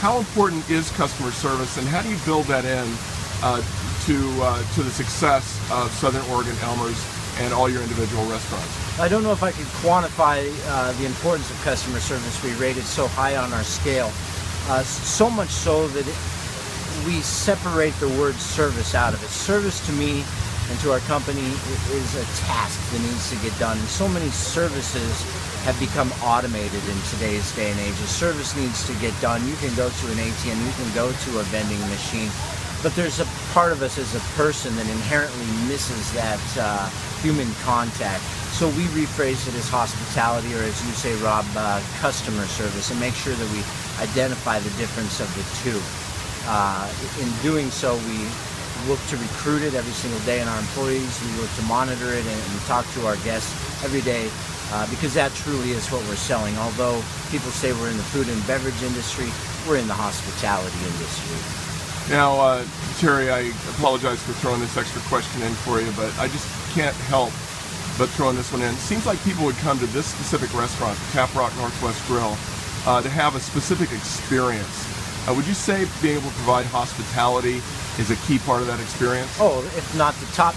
how important is customer service, and how do you build that in to the success of Southern Oregon Elmer's and all your individual restaurants? I don't know if I could quantify the importance of customer service. We rate it so high on our scale, so much so that we separate the word service out of it. Service to me and to our company is a task that needs to get done. And so many services have become automated in today's day and age. A service needs to get done. You can go to an ATM, you can go to a vending machine, but there's a part of us as a person that inherently misses that human contact. So we rephrase it as hospitality, or as you say, Rob, customer service, and make sure that we identify the difference of the two. In doing so, we look to recruit it every single day in our employees. We look to monitor it and talk to our guests every day, because that truly is what we're selling. Although people say we're in the food and beverage industry, we're in the hospitality industry. Now, Terry, I apologize for throwing this extra question in for you, but I just can't help but throwing this one in. It seems like people would come to this specific restaurant, Taprock Northwest Grill, to have a specific experience. Would you say being able to provide hospitality is a key part of that experience? Oh, if not the top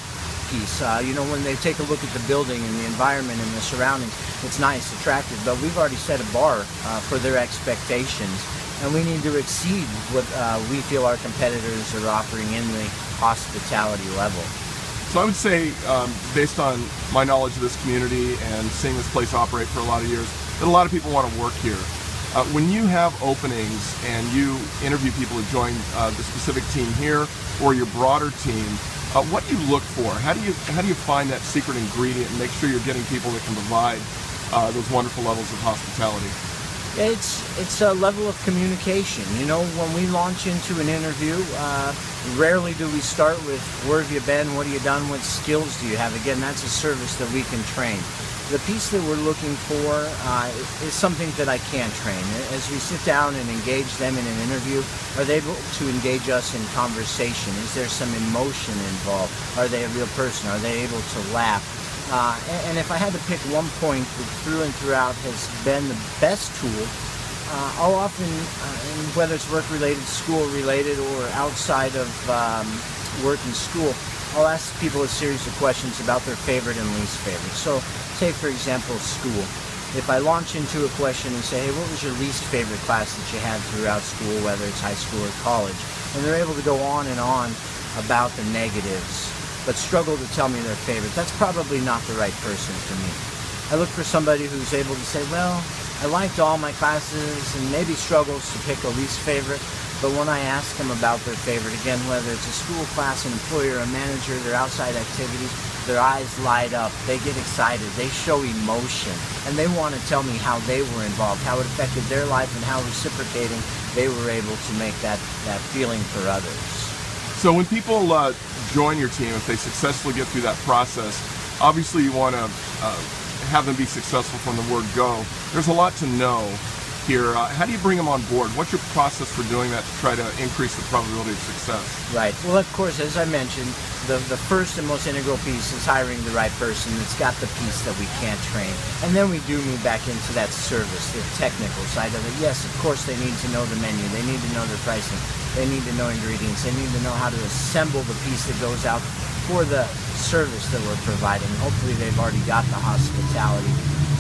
piece. You know, when they take a look at the building and the environment and the surroundings, it's nice, attractive, but we've already set a bar for their expectations, and we need to exceed what we feel our competitors are offering in the hospitality level. So I would say, based on my knowledge of this community and seeing this place operate for a lot of years, that a lot of people want to work here. When you have openings and you interview people to join the specific team here or your broader team, what do you look for? How do you find that secret ingredient and make sure you're getting people that can provide those wonderful levels of hospitality? It's a level of communication. You know, when we launch into an interview, rarely do we start with, where have you been, what have you done, what skills do you have? Again, that's a service that we can train. The piece that we're looking for is something that I can train. As we sit down and engage them in an interview, are they able to engage us in conversation? Is there some emotion involved? Are they a real person? Are they able to laugh? And if I had to pick one point that through and throughout has been the best tool, I'll often, whether it's work-related, school-related, or outside of work and school, I'll ask people a series of questions about their favorite and least favorite. So, say for example, school. If I launch into a question and say, hey, what was your least favorite class that you had throughout school, whether it's high school or college? And they're able to go on and on about the negatives, but struggle to tell me their favorite. That's probably not the right person for me. I look for somebody who's able to say, well, I liked all my classes, and maybe struggles to pick a least favorite. But when I ask them about their favorite, again, whether it's a school class, an employer, a manager, their outside activities, their eyes light up, they get excited, they show emotion, and they want to tell me how they were involved, how it affected their life, and how reciprocating they were able to make that feeling for others. So when people join your team, if they successfully get through that process, obviously you want to have them be successful from the word go. There's a lot to know here. How do you bring them on board? What's your process for doing that to try to increase the probability of success? Right. Well, of course, as I mentioned, the first and most integral piece is hiring the right person that's got the piece that we can't train. And then we do move back into that service, the technical side of it. Yes, of course, they need to know the menu. They need to know their pricing. They need to know ingredients. They need to know how to assemble the piece that goes out for the service that we're providing. Hopefully, they've already got the hospitality.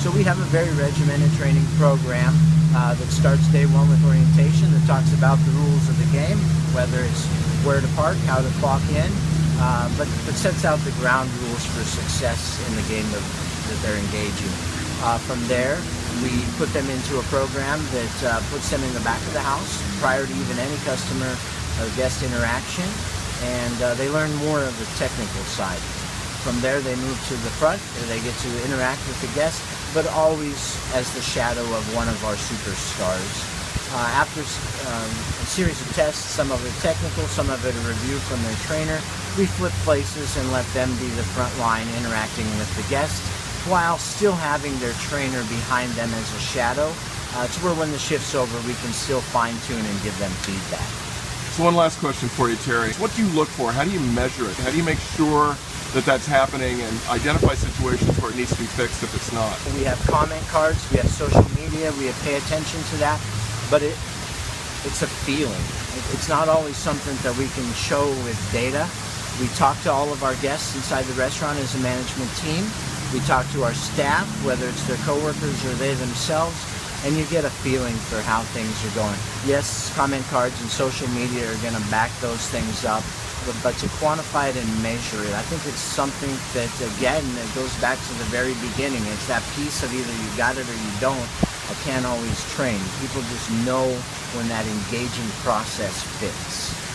So we have a very regimented training program that starts day one with orientation, that talks about the rules of the game, whether it's where to park, how to clock in, but sets out the ground rules for success in the game that they're engaging. From there, we put them into a program that puts them in the back of the house prior to even any customer or guest interaction, and they learn more of the technical side. From there, they move to the front, where they get to interact with the guests, but always as the shadow of one of our superstars. After a series of tests, some of it technical, some of it a review from their trainer, we flip places and let them be the front line interacting with the guests, while still having their trainer behind them as a shadow, to where when the shift's over, we can still fine-tune and give them feedback. So one last question for you, Terry. What do you look for? How do you measure it? How do you make sure that that's happening and identify situations where it needs to be fixed if it's not? We have comment cards, we have social media, we have pay attention to that, but it's a feeling. It's not always something that we can show with data. We talk to all of our guests inside the restaurant as a management team. We talk to our staff, whether it's their coworkers or they themselves, and you get a feeling for how things are going. Yes, comment cards and social media are going to back those things up, but to quantify it and measure it, I think it's something that, again, it goes back to the very beginning. It's that piece of either you got it or you don't. I can't always train. People just know when that engaging process fits.